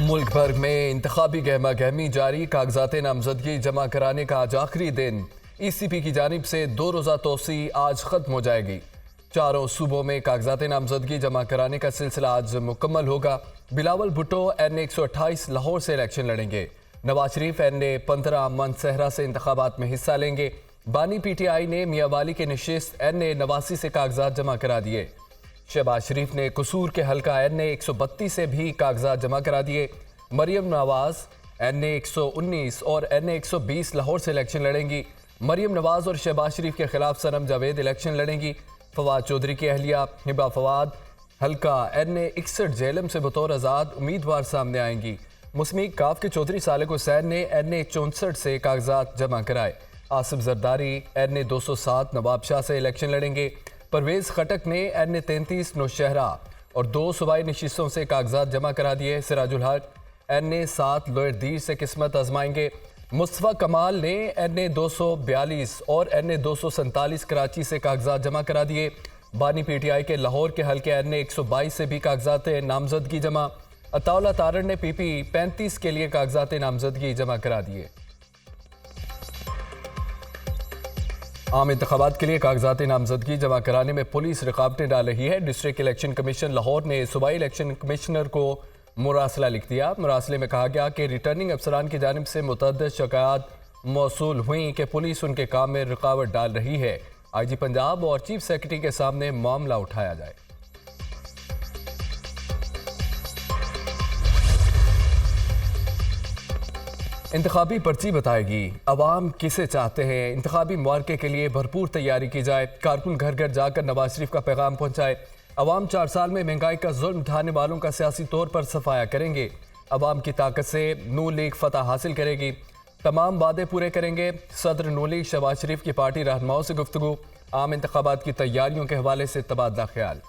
मुल्क भर में इंतखाबी गहमा गहमी जारी, कागजात नामजदगी जमा कराने का आज आखिरी दिन। ECP की जानिब से 2 रोज़ा तोसी आज ख़त्म हो जाएगी। चारों सूबों में कागजात नामजदगी जमा कराने का सिलसिला आज मुकम्मल होगा। बिलावल भुट्टो NA 128 लाहौर से इलेक्शन लड़ेंगे। नवाज शरीफ NA 15 मंदसहरा से इंतखाबात में हिस्सा लेंगे। बानी PTI ने मियांवाली के नशिस्त NA 89 से कागजात जमा करा दिए। शहबाज शरीफ ने कसूर के हल्का NA 132 से भी कागजात जमा करा दिए। मरियम नवाज NA 119 और NA 120 लाहौर से इलेक्शन लड़ेंगी। मरियम नवाज और शहबाज शरीफ के खिलाफ सनम जावेद इलेक्शन लड़ेंगी। फवाद चौधरी की अहलिया हिबा फवाद हल्का NA 61 जेलम से बतौर आज़ाद उम्मीदवार सामने आएंगी। मुस्मीक काफ के चौधरी सालिक हुसैन ने NA 64 से कागजात जमा कराए। आसिफ जरदारी NA 207 नवाबशाह से इलेक्शन लड़ेंगे। परवेज खटक ने NA 33 नौशहरा और 2 सूबाई नशिस्तों से कागजात जमा करा दिए। सिराजुल हक NA 7 लोअर दीर से किस्मत आजमाएंगे। मुस्तफा कमाल ने NA 242 और NA 247 कराची से कागजात जमा करा दिए। बानी PTI के लाहौर के हल्के NA 122 से भी कागजात नामजदगी जमा। अताउल्ला तारड़ ने PP 35 के लिए कागजात नामजदगी जमा करा दिए। आम इंतखाबात के लिए कागजात नामजदगी जमा कराने में पुलिस रुकावटें डाल रही है। डिस्ट्रिक्ट इलेक्शन कमीशन लाहौर ने सूबाई इलेक्शन कमिश्नर को मुरासला लिख दिया। मुरासले में कहा गया कि रिटर्निंग अफसरान की जानिब से मुतअद्दिद शिकायत मौसूल हुई कि पुलिस उनके काम में रुकावट डाल रही है। IG पंजाब और चीफ सेक्रेटरी के सामने मामला उठाया जाए। इंतखाबी पर्ची बताएगी अवाम किसे चाहते हैं। इंतखाबी मुआरके के लिए भरपूर तैयारी की जाए। कारकुन घर घर जाकर नवाज शरीफ का पैगाम पहुंचाए। अवाम 4 साल में महंगाई का जुल्म उठाने वालों का सियासी तौर पर सफाया करेंगे। अवाम की ताकत से नून लीग फतह हासिल करेगी। तमाम वादे पूरे करेंगे। सदर नून लीग शहबाज शरीफ की पार्टी रहनुमाओं से गुफ्तगू। आम इंतखाबात की तैयारियों के हवाले से तबादला ख्याल।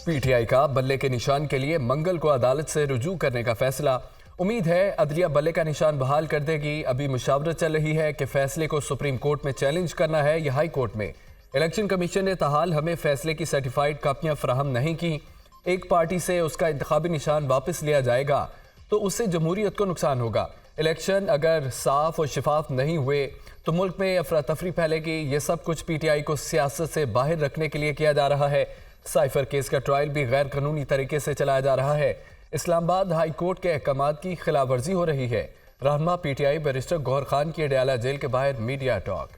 PTI का बल्ले के निशान के लिए मंगल को अदालत से रुजू करने का फैसला। उम्मीद है अदलिया बल्ले का निशान बहाल कर देगी। अभी मुशावरत चल रही है कि फैसले को सुप्रीम कोर्ट में चैलेंज करना है या हाई कोर्ट में। इलेक्शन कमीशन ने ताहाल हमें फैसले की सर्टिफाइड कापियां फराहम नहीं की। एक पार्टी से उसका इंतखाबी निशान वापस लिया जाएगा तो उससे जमहूरियत को नुकसान होगा। इलेक्शन अगर साफ और शफाफ नहीं हुए तो मुल्क में अफरा तफरी फैलेगी। ये सब कुछ PTI को सियासत से बाहर रखने के लिए किया जा रहा है। साइफर केस का ट्रायल भी गैर कानूनी तरीके से चलाया जा रहा है। इस्लामाबाद हाई कोर्ट के अहकामात की खिलाफ वर्जी हो रही है। रहनुमा PTI बैरिस्टर गौहर खान की अडयाला जेल के बाहर मीडिया टॉक।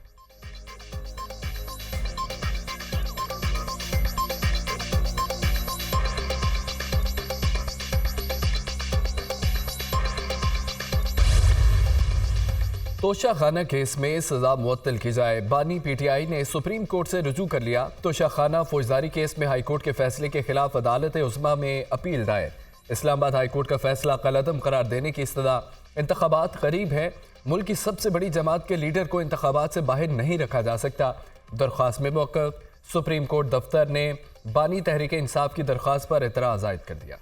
तोशा खाना केस में सजा मुअत्तल की जाए। बानी PTI ने सुप्रीम कोर्ट से रुजू कर लिया। तोशा खाना फौजदारी केस में हाई कोर्ट के फैसले के खिलाफ अदालत उज़्मा में अपील दायर। इस्लामाबाद हाई कोर्ट का फैसला कलअदम करार देने की इस्तदा। इंतखाबात करीब है। मुल्क की सबसे बड़ी जमात के लीडर को इंतखाबात से बाहर नहीं रखा जा सकता। दरख्वास्त में मौक़िफ़। सुप्रीम कोर्ट दफ्तर ने बानी तहरीक इंसाफ की दरख्वास्त पर एतराज़ आयद कर दिया।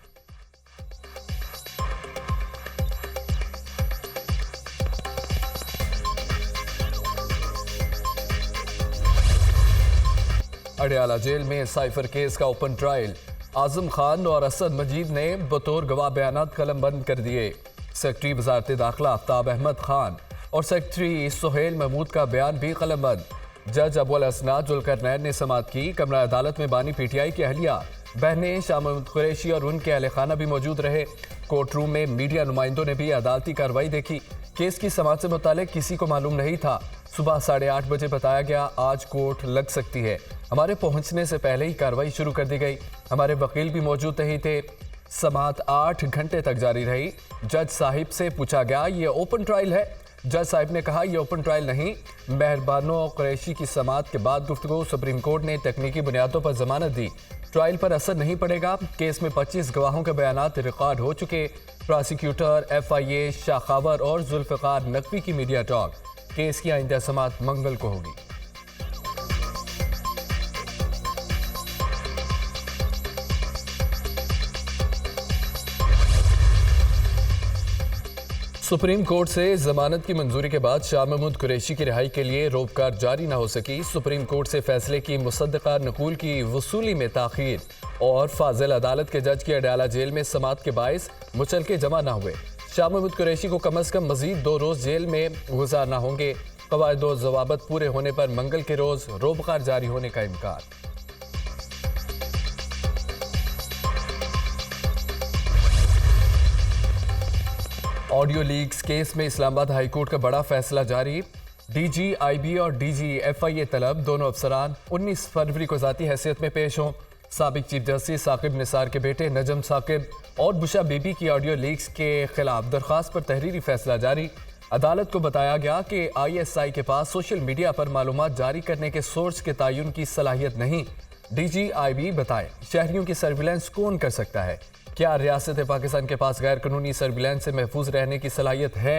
अडयाला जेल में साइफर केस का ओपन ट्रायल। आजम खान और असद मजीद ने बतौर गवाह बयानात कलम बंद कर दिए। सेक्रेटरी वजारत दाखिला आफ्ताब अहमद खान और सेक्रेटरी सुहेल महमूद का बयान भी कलम बंद। जज अबुल असनाद जुल्करनैन ने समाअत की। कमरा अदालत में बानी PTI की अहलिया बहनें शाह महमूद कुरैशी और उनके अहल खाना भी मौजूद रहे। कोर्ट रूम में मीडिया नुमाइंदों ने भी अदालती कार्रवाई देखी। केस की समाअत से मुतालिक किसी को मालूम नहीं था। सुबह 8:30 बजे बताया गया आज कोर्ट लग सकती है। हमारे पहुंचने से पहले ही कार्रवाई शुरू कर दी गई। हमारे वकील भी मौजूद ही थे। समाअत 8 घंटे तक जारी रही। जज साहिब से पूछा गया ये ओपन ट्रायल है। जज साहिब ने कहा यह ओपन ट्रायल नहीं। मेहरबानो कुरैशी की समाअत के बाद गुफ्तगू। सुप्रीम कोर्ट ने तकनीकी बुनियादों पर जमानत दी। ट्रायल पर असर नहीं पड़ेगा। केस में 25 गवाहों के बयानात रिकॉर्ड हो चुके। प्रोसिक्यूटर FIA शाखावर और जुल्फ़िकार नकवी की मीडिया टॉक। केस की आइंदा समाअत मंगल को होगी। सुप्रीम कोर्ट से जमानत की मंजूरी के बाद शाह महमूद कुरैशी की रिहाई के लिए रोपकार जारी न हो सकी। सुप्रीम कोर्ट से फैसले की मुसद्दका नकूल की वसूली में ताखीर और फाजिल अदालत के जज की अडयाला जेल में समात के बायस मुचलके जमा न हुए। शाह महमूद कुरैशी को कम अज कम मजीद 2 रोज जेल में गुजारना होंगे। कवायद और जवाबत पूरे होने पर मंगल के रोज रोपकार जारी होने का इम्कान। ऑडियो लीक्स केस में इस्लामाबाद हाईकोर्ट का बड़ा फैसला जारी। DGIB और DGFIA तलब दोनों अफसरान 19 फरवरी को जाती हैसियत में पेश हों। साबिक चीफ जस्टिस साकिब निसार के बेटे नजम साकिब और बुशा बीबी की ऑडियो लीक्स के खिलाफ दरखास्त पर तहरीरी फैसला जारी। अदालत को बताया गया कि ISI के पास सोशल मीडिया पर मालूमात जारी करने के सोर्स के तयन की सलाहियत नहीं। DGIB बताए शहरियों की सर्विलांस कौन कर सकता है? क्या रियासत पाकिस्तान के पास गैर कानूनी सर्विलांस से महफूज रहने की सलाहियत है?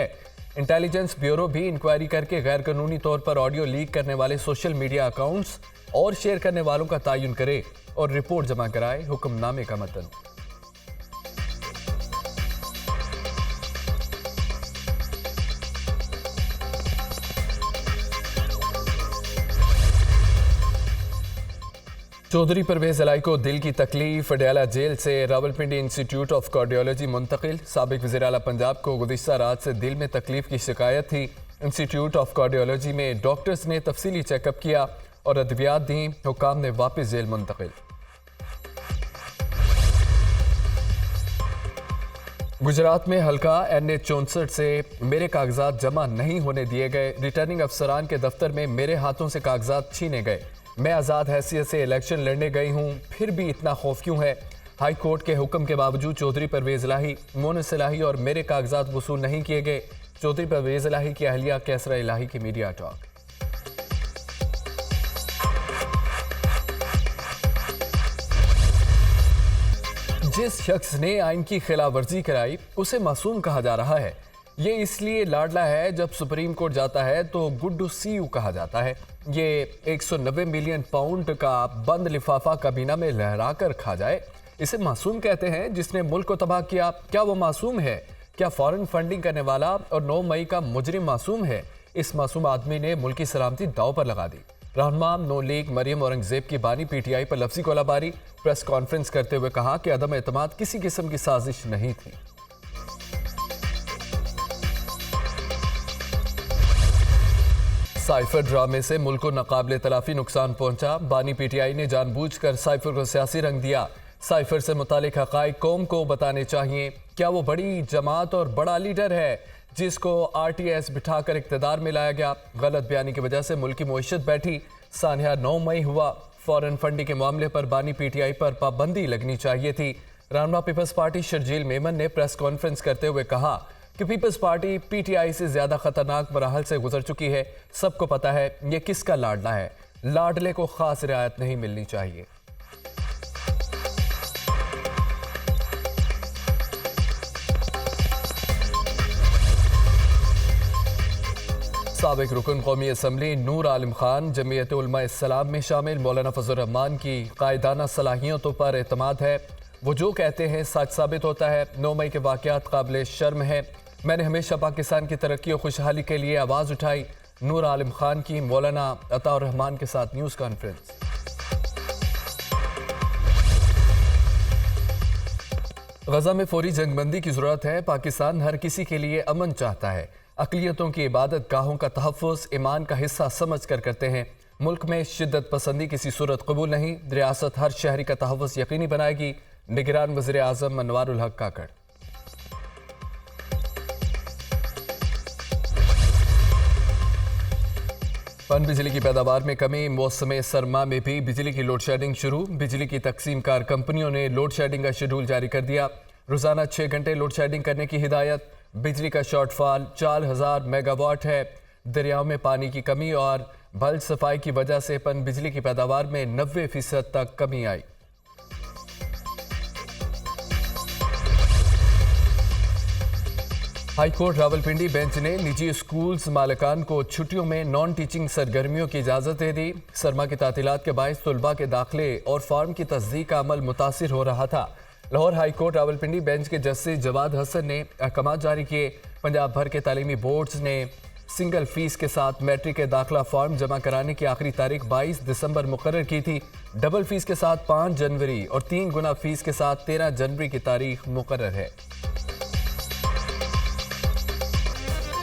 इंटेलिजेंस ब्यूरो भी इंक्वायरी करके गैर कानूनी तौर पर ऑडियो लीक करने वाले सोशल मीडिया अकाउंट्स और शेयर करने वालों का तयन करे और रिपोर्ट जमा कराए। हुक्मनामे का मतन। चौधरी परवेज इलाई को दिल की तकलीफ, अडयाला जेल से रावलपिंडी इंस्टीट्यूट ऑफ कार्डियोलॉजी मुंतकिल। साबिक वज़ीर आला पंजाब को गुज़िश्ता रात से दिल में तकलीफ की शिकायत थी। इंस्टीट्यूट ऑफ कार्डियोलॉजी में डॉक्टर्स ने तफसीली चेकअप किया और अद्वियात दी। हुक्काम ने वापस जेल मुंतकिल। गुजरात में हल्का NH64 से मेरे कागजात जमा नहीं होने दिए गए। रिटर्निंग अफसरान के दफ्तर में मेरे हाथों से कागजात छीने गए। मैं आज़ाद हैसियत से इलेक्शन लड़ने गई हूँ, फिर भी इतना खौफ क्यों है? हाई कोर्ट के हुक्म के बावजूद चौधरी परवेज इलाही, मोनस इलाही और मेरे कागजात वसूल नहीं किए गए। चौधरी परवेज इलाही की अहलिया कैसरा इलाही की मीडिया टॉक। जिस शख्स ने आइन की खिलाफ वर्जी कराई उसे मासूम कहा जा रहा है। ये इसलिए लाडला है जब सुप्रीम कोर्ट जाता है तो गुड्डू सीयू कहा जाता है। ये 190 मिलियन पाउंड का बंद लिफाफा कबीना में लहरा कर खा जाए, इसे मासूम कहते हैं। जिसने मुल्क को तबाह किया, क्या वो मासूम है? क्या फॉरेन फंडिंग करने वाला और 9 मई का मुजरिम मासूम है? इस मासूम आदमी ने मुल्क की सलामती दाव पर लगा दी। रहनुमा नून लीग मरियम औरंगजेब की बानी PTI पर लफ्जी गोलाबारी। प्रेस कॉन्फ्रेंस करते हुए कहा कि अदम एतमाद किसी किस्म की साजिश नहीं थी। साइफर ड्रामे से मुल्क को नाकाबिले तलाफी नुकसान पहुंचा। बानी PTI ने जानबूझकर साइफर को सियासी रंग दिया। साइफर से मुतालिक हक़ाइक़ कौम को बताने चाहिए। क्या वो बड़ी जमात और बड़ा लीडर है जिसको RTS बिठाकर इक़्तिदार में लाया गया? गलत बयानी की वजह से मुल्क की मईशत बैठी। सानिया 9 मई हुआ। फॉरेन फंडिंग के मामले पर बानी PTI पर पाबंदी लगनी चाहिए थी। रहनुमा पीपल्स पार्टी शर्जील मेमन ने प्रेस कॉन्फ्रेंस करते हुए कहा कि पीपल्स पार्टी PTI से ज्यादा खतरनाक मराहल से गुजर चुकी है। सबको पता है ये किसका लाडला है। लाडले को खास रियायत नहीं मिलनी चाहिए। साबिक रुकन कौमी असम्बली नूर आलम खान जमीयत उलमा इस्लाम में शामिल मौलाना फजल रहमान की कायदाना सलाहियतों पर एतमाद है। वो जो कहते हैं सच साबित होता है। 9 मई के वाक़यात काबिल शर्म है। मैंने हमेशा पाकिस्तान की तरक्की और खुशहाली के लिए आवाज़ उठाई। नूर आलम खान की मौलाना अताउर रहमान के साथ न्यूज़ कॉन्फ्रेंस। गजा में फौरी जंगबंदी की ज़रूरत है। पाकिस्तान हर किसी के लिए अमन चाहता है। अक़लियतों की इबादत गाहों का तहफ़्फ़ुज़ ईमान का हिस्सा समझ कर करते हैं। मुल्क में शिद्दत पसंदी किसी सूरत कबूल नहीं। रियासत हर शहरी का तहफ़्फ़ुज़ यकीनी बनाएगी। निगरान वज़ीर आज़म अनवारुल हक काकड़। पन बिजली की पैदावार में कमी। मौसम सरमा में भी बिजली की लोड शेडिंग शुरू। बिजली की तकसीम कार कंपनियों ने लोड शेडिंग का शेड्यूल जारी कर दिया। रोजाना 6 घंटे लोड शेडिंग करने की हिदायत। बिजली का शॉर्टफॉल 4000 मेगावाट है। दरियाओं में पानी की कमी और बल्द सफाई की वजह से पन बिजली की पैदावार में 90% तक कमी आई। हाईकोर्ट रावलपिंडी बेंच ने निजी स्कूल्स मालिकान को छुट्टियों में नॉन टीचिंग सरगर्मियों की इजाज़त दे दी। सरमा की तातीलात के बायस तलबा के दाखिले और फॉर्म की तस्दीक का अमल मुतासिर हो रहा था। लाहौर हाईकोर्ट रावलपिंडी बेंच के जस्टिस जवाद हसन ने अहकाम जारी किए। पंजाब भर के तालीमी बोर्ड्स ने सिंगल फीस के साथ मैट्रिक के दाखिला फॉर्म जमा कराने की आखिरी तारीख 22 दिसंबर मुकर्रर की थी। डबल फीस के साथ 5 जनवरी और 3 गुना फीस के साथ 13 जनवरी की तारीख मुकर्रर है।